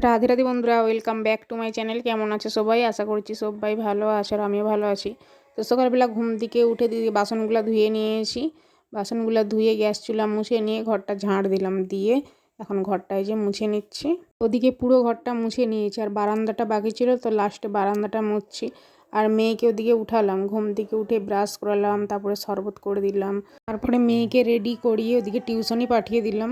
রাধে রাধে বন্ধুরা, welcome back to my channel. কেমন আছে সবাই? আশা করছি সবাই ভালো আছে আর আমিও ভালো আছি। তো সকালবেলা ঘুম থেকে উঠে দিদি বাসনগুলো ধুয়ে নিয়েছি। বাসনগুলো ধুয়ে গ্যাস চুলা মুছে নিয়ে ঘরটা ঝাড় দিলাম, দিয়ে এখন ঘরটায় যে মুছে নিচ্ছি। ওদিকে পুরো ঘরটা মুছে নিয়েছি আর বারান্দাটা বাকি ছিল, তো লাস্টে বারান্দাটা মুছছি। আর মেয়েকে ওদিকে উঠালাম, ঘুম থেকে উঠে ব্রাশ করালাম, তারপরে শরবত করে দিলাম, তারপরে মেয়েকে রেডি করিয়ে ওদিকে টিউশনি পাঠিয়ে দিলাম।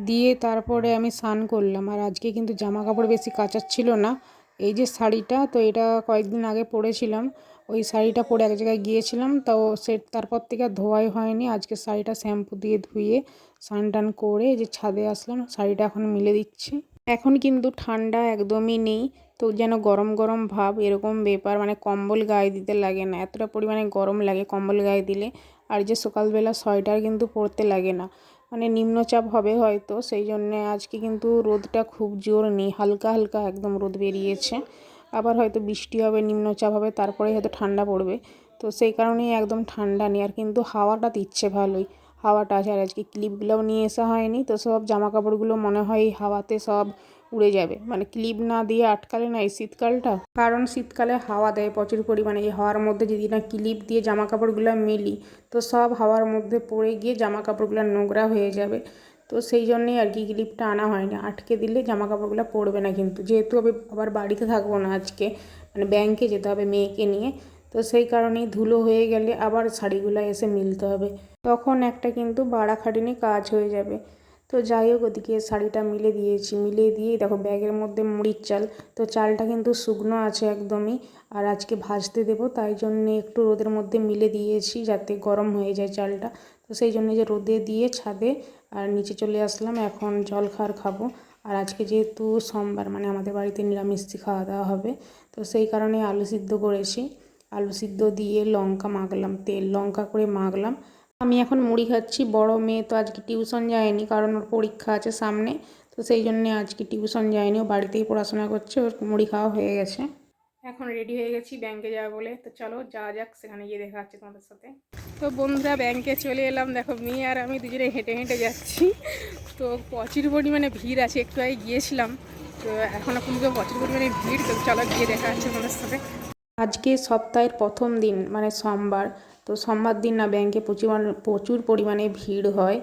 দিয়ে তারপরে আমি স্নান করলাম। আর আজকে কিন্তু জামা কাপড় বেশি কাচার ছিল না। এই যে শাড়িটা, তো এটা কয়েকদিন আগে পরেছিলাম। ওই শাড়িটা পরে এক জায়গায় গিয়েছিলাম, তো তারপর থেকে আর ধোয়াই হয়নি। আজকে শাড়িটা শ্যাম্পু দিয়ে ধুয়ে স্নান টান করে এই যে ছাদে আসলাম, শাড়িটা এখন মিলে দিচ্ছি। এখন কিন্তু ঠান্ডা একদমই নেই, তো যেন গরম গরম ভাব এরকম ব্যাপার, মানে কম্বল গায়ে দিতে লাগে না, এতটা পরিমাণে গরম লাগে কম্বল গায়ে দিলে। আর যে সকালবেলা সোয়েটার কিন্তু পরতে লাগে না, মানে নিম্নচাপ হবে হয়তো, সেই জন্যে আজকে কিন্তু রোদটা খুব জোর নেই, হালকা হালকা একদম রোদ বেরিয়েছে। আবার হয়তো বৃষ্টি হবে, নিম্নচাপ হবে, তারপরে হয়তো ঠান্ডা পড়বে। তো সেই কারণেই একদম ঠান্ডা নেই। আর কিন্তু হাওয়াটা দিচ্ছে ভালোই, হাওয়াটা আছে। আর আজকে ক্লিপগুলোও নিয়ে আসা হয়নি, তো সব জামা কাপড়গুলো মনে হয় এই হাওয়াতে সব উড়ে যাবে, মানে ক্লিপ না দিয়ে আটকালে না এই শীতকালটা। কারণ শীতকালে হাওয়া দেয় প্রচুর পরিমাণে, এই হাওয়ার মধ্যে যদি না ক্লিপ দিয়ে জামা কাপড়গুলো মেলি, তো সব হাওয়ার মধ্যে পড়ে গিয়ে জামা কাপড়গুলো নোংরা হয়ে যাবে। তো সেই জন্যেই আর কি ক্লিপটা আনা হয়নি, আটকে দিলে জামা কাপড়গুলো পরবে না। কিন্তু যেহেতু আমি আবার বাড়িতে থাকবো না আজকে, মানে ব্যাংকে যেতে হবে মেয়েকে নিয়ে, তো সেই কারণেই ধুলো হয়ে গেলে আবার শাড়িগুলো এসে মিলতে হবে, তখন একটা কিন্তু বাড়াখাটিনি কাজ হয়ে যাবে। তো যাই হোক, ওদিকে শাড়িটা মিলে দিয়েছি, মিলে দিয়ে দেখো ব্যাগের মধ্যে মুড়ির চাল, তো চালটা কিন্তু শুকনো আছে একদমই। আর আজকে ভাজতে দেবো, তাই জন্যে একটু রোদের মধ্যে মিলে দিয়েছি যাতে গরম হয়ে যায় চালটা। তো সেই জন্য যে রোদে দিয়ে ছাদে আর নিচে চলে আসলাম, এখন জল খাবো। আর আজকে যেহেতু সোমবার, মানে আমাদের বাড়িতে নিরামিষই খাওয়া দাওয়া হবে, তো সেই কারণে আলু সিদ্ধ করেছি। আলু সিদ্ধ দিয়ে লঙ্কা মাখলাম, তেল লঙ্কা করে মাখলাম। আমি এখন মুড়ি খাচ্ছি। বড় মেয়ে তো আজকে টিউশন যায়নি, কারণ ওর পরীক্ষা আছে সামনে, তো সেই জন্যে আজকে টিউশন যায়নি, ও বাড়িতেই পড়াশোনা করছে, ওর মুড়ি খাওয়া হয়ে গেছে। এখন রেডি হয়ে গেছি ব্যাংকে যাওয়া বলে, তো চলো যাওয়া যাক, সেখানে গিয়ে দেখা হচ্ছে তোমাদের সাথে। তো বন্ধুরা, ব্যাংকে চলে এলাম। দেখো মেয়ে আর আমি দুজনে হেঁটে হেঁটে যাচ্ছি। তো প্রচুর পরিমাণে ভিড় আছে, একটু আগে গিয়েছিলাম, তো এখনও কিন্তু প্রচুর পরিমাণে ভিড়। তো চলো গিয়ে দেখা হচ্ছে তোমাদের সাথে। আজকে সপ্তাহের প্রথম দিন, মানে সোমবার। তো সোমবার দিন না ব্যাংকে প্রচুর পরিমাণে ভিড় হয়।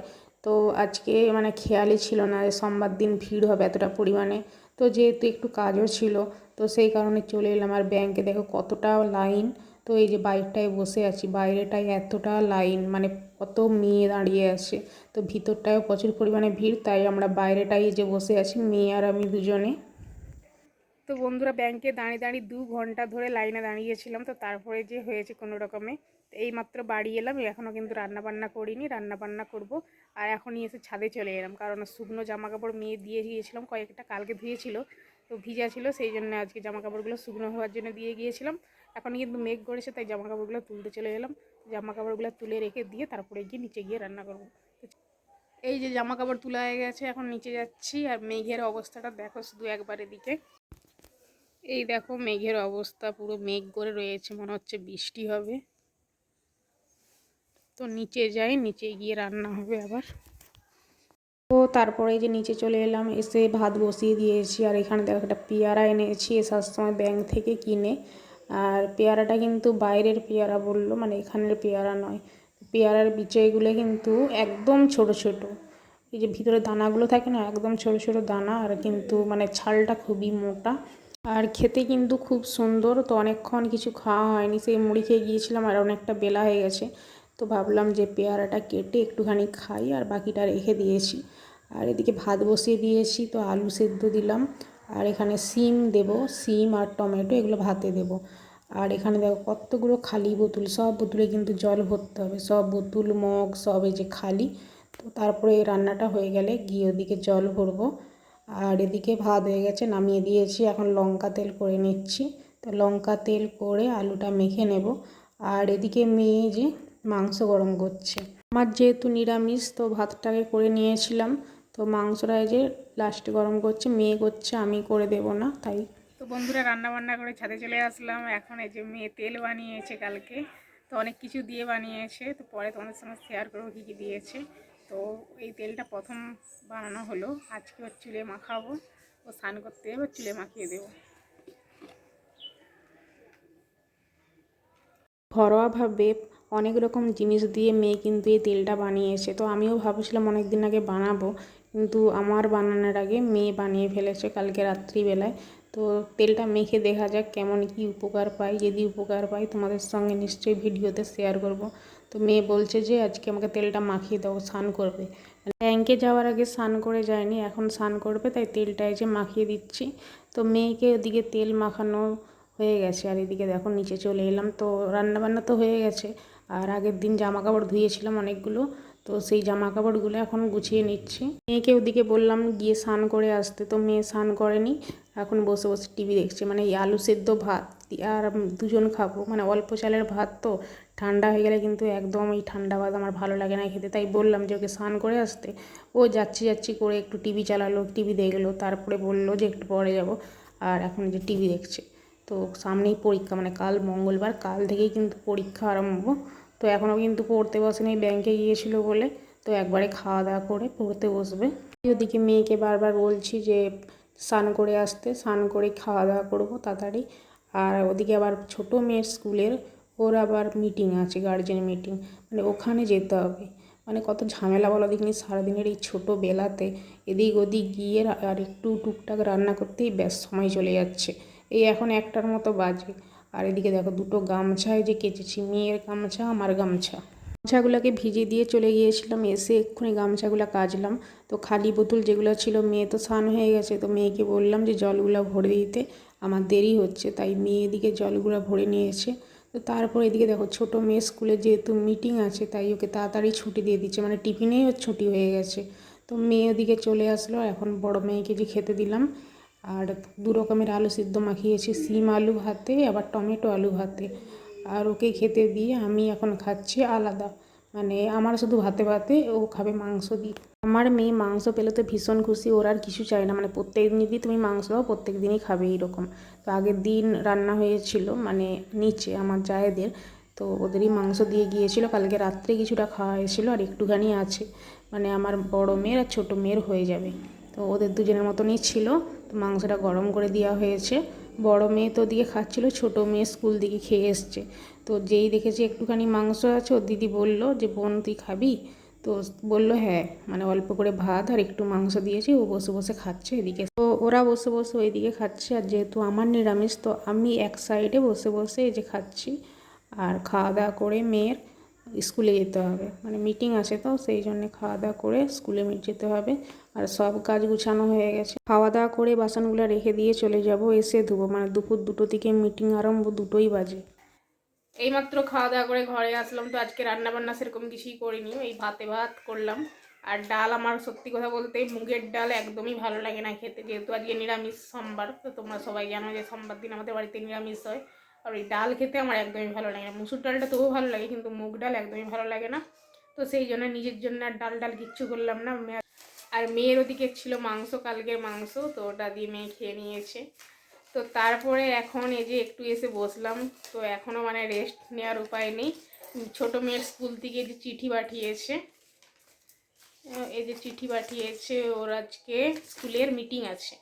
তো আজকে মানে খেয়ালই ছিল না যে সোমবার দিন ভিড় হবে এতটা পরিমাণে। তো যেহেতু একটু কাজও ছিল, তো সেই কারণে চলে এলাম। আর ব্যাংকে দেখো কতটা লাইন। তো এই যে বাইকটায় বসে আছি, বাইরেটায় এতটা লাইন, মানে কত মেয়ে দাঁড়িয়ে আছে। তো ভিতরটায়ও প্রচুর পরিমাণে ভিড়, তাই আমরা বাইরেটাই যে বসে আছি, মেয়ে আর আমি দুজনে। তো বন্ধুরা, ব্যাংকে দাঁড়িয়ে দাঁড়িয়ে 2 ঘন্টা ধরে লাইনে দাঁড়িয়েছিলাম। তো তারপরে যে হয়েছে কোনো রকমে, তো এইমাত্র বাড়ি এলাম। এখনও কিন্তু রান্নাবান্না করিনি, রান্নাবান্না করব। আর এখনই এসে ছাদে চলে এলাম, কারণ শুকনো জামা কাপড় মেয়ে দিয়ে গিয়েছিলাম, কয়েকটা কালকে ধুয়েছিল, তো ভিজা ছিল, সেই জন্য আজকে জামা কাপড়গুলো শুকনো হওয়ার জন্য দিয়ে গিয়েছিলাম। এখন কিন্তু মেঘ করেছে, তাই জামা কাপড়গুলো তুলতে চলে এলাম। জামা কাপড়গুলো তুলে রেখে দিয়ে তারপরে গিয়ে নিচে গিয়ে রান্না করবো। এই যে জামা কাপড় তোলা হয়ে গেছে, এখন নিচে যাচ্ছি। আর মেঘের অবস্থাটা দেখো শুধু একবার এদিকে, এই দেখো মেঘের অবস্থা, পুরো মেঘ করে রয়েছে, মনে হচ্ছে বৃষ্টি হবে। তো নিচে যাই, নিচে গিয়ে রান্না হবে আবার। তো তারপরে যে নিচে চলে এলাম, এসে ভাত বসিয়ে দিয়েছি। আর এখানে দেখো একটা পেয়ারা এনেছি আসার সময় ব্যাংক থেকে কিনে। আর পেয়ারাটা কিন্তু বাইরের পেয়ারা বললো, মানে এখানের পেয়ারা নয়। পেয়ারার বিচইগুলো কিন্তু একদম ছোট ছোট, এই যে ভিতরে দানাগুলো থাকে না, একদম ছোট ছোট দানা। আর কিন্তু মানে ছালটা খুবই মোটা, আর খেতে কিন্তু খুব সুন্দর। তো অনেকক্ষণ কিছু খাওয়া হয়নি, সেই মুড়ি খেয়ে গিয়েছিলাম, আর অনেকটা বেলা হয়ে গেছে। তো ভাবলাম যে পেয়ারাটা কেটে একটুখানি খাই, আর বাকিটা রেখে দিয়েছি। আর এদিকে ভাত বসিয়ে দিয়েছি, তো আলু সেদ্ধ দিলাম। আর এখানে সিম দেব, সিম আর টমেটো এগুলো ভাতে দেব। আর এখানে দেখো কতগুলো খালি বোতল, সব বোতলে কিন্তু জল ভরতে হবে, সব বোতল মগ সব এই যে খালি। তো তারপরে এই রান্নাটা হয়ে গেলে গিয়ে ওদিকে জল ভরবো। আর এদিকে ভাত হয়ে গেছে, নামিয়ে দিয়েছি। এখন লঙ্কা তেল করে নিচ্ছি। তো লঙ্কা তেল করে আলুটা মেখে নেব। আর এদিকে মেয়ে যে মাংস গরম করছে। আমার যেহেতু নিরামিষ, তো ভাতটাকে করে নিয়েছিলাম, তো মাংসটা যে লাস্টে গরম করছে, মেয়ে করছে, আমি করে দেব না তাই। তো বন্ধুরা, রান্না বান্না করে ছাদে চলে আসলাম। এখন এই যে মেয়ে তেল বানিয়েছে কালকে, তো অনেক কিছু দিয়ে বানিয়েছে, তো পরে তোমাদের সঙ্গে শেয়ার করবো কী কী দিয়েছে। তো এই তেলটা প্রথম বানানো হলো, আজকে চুলে মাখাবো। ও স্নান করতে যাবে, চুলে মাখিয়ে দেবো। ঘরোয়াভাবে অনেক রকম জিনিস দিয়ে মেয়ে কিন্তু এই তেলটা বানিয়েছে। তো আমিও ভাবছিলাম অনেক দিন আগে বানাবো, কিন্তু আমার বানানোর আগে মেয়ে বানিয়ে ফেলেছে কালকে রাত্রিবেলায়। তো তেলটা মেখে দেখা যাক কেমন কি উপকার পাই। যদি উপকার পাই তোমাদের সঙ্গে নিশ্চয়ই ভিডিওতে শেয়ার করব। তো মেয়ে বলছে যে আজকে আমাকে তেলটা মাখিয়ে দাও, স্নান করবে। ব্যাংকে যাওয়ার আগে স্নান করে যায়নি, এখন স্নান করবে, তাই তেলটায় যে মাখিয়ে দিচ্ছি। তো মেয়েকে ওদিকে তেল মাখানো হয়ে গেছে, আর এদিকে দেখো নিচে চলে এলাম। তো রান্নাবান্না তো হয়ে গেছে, আর আগের দিন জামা কাপড় ধুয়েছিলাম অনেকগুলো, তো সেই জামা কাপড়গুলো এখন গুছিয়ে নিচ্ছি। মেয়েকে ওদিকে বললাম গিয়ে স্নান করে আসতে, তো মেয়ে স্নান করেনি, এখন বসে বসে টিভি দেখছে। মানে এই আলু সেদ্ধ ভাত আর দুজন খাবো, মানে অল্প চালের ভাত, তো ঠান্ডা হয়ে গেলে কিন্তু একদম এই ঠান্ডা ভাত আমার ভালো লাগে না খেতে। তাই বললাম যে ওকে স্নান করে আসতে, ও যাচ্ছি যাচ্ছি করে একটু টিভি চালালো, টিভি দেখলো, তারপরে বললো যে একটু পরে যাব। আর এখন যে টিভি দেখছে। তো সামনেই পরীক্ষা, মানে কাল মঙ্গলবার, কাল থেকেই কিন্তু পরীক্ষা আরম্ভ। তো এখনও কিন্তু পড়তে বসেনি, ব্যাংকে গিয়েছিল বলে। তো একবারে খাওয়া দাওয়া করে পড়তে বসবে। ওদিকে মেয়েকে বারবার বলছি যে স্নান করে আসতে, স্নান করে খাওয়া দাওয়া করবো তাড়াতাড়ি। আর ওদিকে আবার ছোটো মেয়ের স্কুলের ওর আবার মিটিং আছে, গার্জেন মিটিং, মানে ওখানে যেতে হবে। মানে কত ঝামেলা বলো দেখিনি, সারাদিনের এই ছোটো বেলাতে এদিক ওদিক গিয়ে আর একটু টুকটাক রান্না করতেই ব্যাস সময় চলে যাচ্ছে। এই এখন 1টার মতো বাজে। আর এদিকে দেখো দুটো গামছায় যে কেচেছি, মেয়ের গামছা আমার গামছা, গামছাগুলোকে ভিজিয়ে দিয়ে চলে গিয়েছিলাম, এসে এক্ষুনি গামছাগুলো কাচলাম। তো খালি বোতল যেগুলো ছিল, মেয়ে তো স্নান হয়ে গেছে, তো মেয়েকে বললাম যে জলগুলো ভরে দিতে, আমার দেরি হচ্ছে। তাই মেয়ে এদিকে জলগুলো ভরে নিয়েছে। তো তারপর এদিকে দেখো ছোটো মেয়ে স্কুলে যেহেতু মিটিং আছে, তাই ওকে তাড়াতাড়ি ছুটি দিয়ে দিচ্ছে, মানে টিফিনেই ওর ছুটি হয়ে গেছে। তো মেয়ে ওদিকে চলে আসলো, এখন বড় মেয়েকে যে খেতে দিলাম। আর 2 রকমের আলু সিদ্ধ মাখিয়েছি, শিম আলু ভাতে আবার টমেটো আলু ভাতে। আর ওকে খেতে দিয়ে আমি এখন খাচ্ছি আলাদা, মানে আমার শুধু ভাতে ভাতে, ও খাবে মাংস দিয়ে। আমার মেয়ে মাংস পেলে তো ভীষণ খুশি, ওর আর কিছু চাই না, মানে প্রত্যেক দিন যদি তুমি মাংস দাও প্রত্যেক দিনই খাবে এইরকম। তো আগের দিন রান্না হয়েছিল মানে নিচে আমার জায়েদের, তো ওদেরই মাংস দিয়ে গিয়েছিল, কালকে রাত্রে কিছুটা খাওয়া হয়েছিল আর একটুখানি আছে। মানে আমার বড় মেয়ের আর ছোটো মেয়ের হয়ে যাবে। তো ওদের দুজনের মতনই ছিল। তো মাংসটা গরম করে দেওয়া হয়েছে। বড় মেয়ে তো ওদিকে খাচ্ছিল, ছোটো মেয়ে স্কুল থেকে খেয়ে এসছে। তো যেই দেখেছি একটুখানি মাংস আছে, ওর দিদি বলল যে বোন তুই খাবি? তো বললো হ্যাঁ, মানে অল্প করে ভাত আর একটু মাংস দিয়েছি, ও বসে বসে খাচ্ছে এদিকে। তো ওরা বসে বসে ওইদিকে খাচ্ছে, আর যেহেতু আমার নিরামিষ, তো আমি এক সাইডে বসে বসে এই যে খাচ্ছি। আর খাওয়া দাওয়া করে মেয়ের স্কুলে যেতে হবে, মানে মিটিং আছে, তো সেই জন্যে খাওয়া দাওয়া করে স্কুলে যেতে হবে। আর সব কাজ গুছানো হয়ে গেছে, খাওয়া দাওয়া করে বাসনগুলো রেখে দিয়ে চলে যাব, এসে ধুবো। মানে দুপুর 2টো থেকে মিটিং আরম্ভ, 2টোই বাজে। এইমাত্র খাওয়া দাওয়া করে ঘরে আসলাম। তো আজকে রান্না বান্না সেরকম কিছুই করিনি, এই ভাতে ভাত করলাম। আর ডাল, আমার সত্যি কথা বলতে মুগের ডাল একদমই ভালো লাগে না খেতে, যেহেতু আজকে নিরামিষ সোমবার। তো তোমরা সবাই জানো যে সোমবার দিন আমাদের বাড়িতে নিরামিষ হয়। আর ওই ডাল খেতে আমার একদমই ভালো লাগে না। মুসুর ডালটা তবুও ভালো লাগে, কিন্তু মুগ ডাল একদমই ভালো লাগে না। তো সেই জন্য নিজের জন্য আর ডাল ডাল কিচ্ছু করলাম না। আর মেয়ের ওদিকে ছিল মাংস, কালকের মাংস, তো ওটা দিয়ে মেয়ে খেয়ে নিয়েছে। তো তারপরে এখন এই যে একটু এসে বসলাম। তো এখনও মানে রেস্ট নেওয়ার উপায় নেই। ছোটো মেয়ের স্কুল থেকে যে চিঠি পাঠিয়েছে, এই যে চিঠি পাঠিয়েছে, ওর আজকে স্কুলের মিটিং আছে।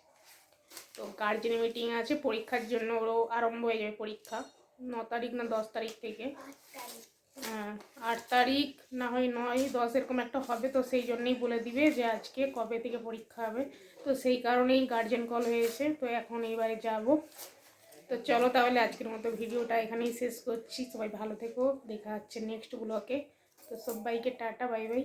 তো গার্জেন মিটিং আছে, পরীক্ষার জন্য ওরও আরম্ভ হয়ে যাবে পরীক্ষা 9 তারিখ না 10 তারিখ থেকে। 8 তারিখ না হয় 9, 10 এরকম একটা হবে। তো সেই জন্যই বলে দিবে যে আজকে কবে থেকে পরীক্ষা হবে। তো সেই কারণেই গার্জেন কল হয়েছে। তো এখন এইবারে যাব। তো চলো তাহলে আজকের মতো ভিডিওটা এখানেই শেষ করছি। সবাই ভালো থেকো, দেখা হচ্ছে নেক্সট ব্লগে। তো সবাইকে টাটা, বাই বাই।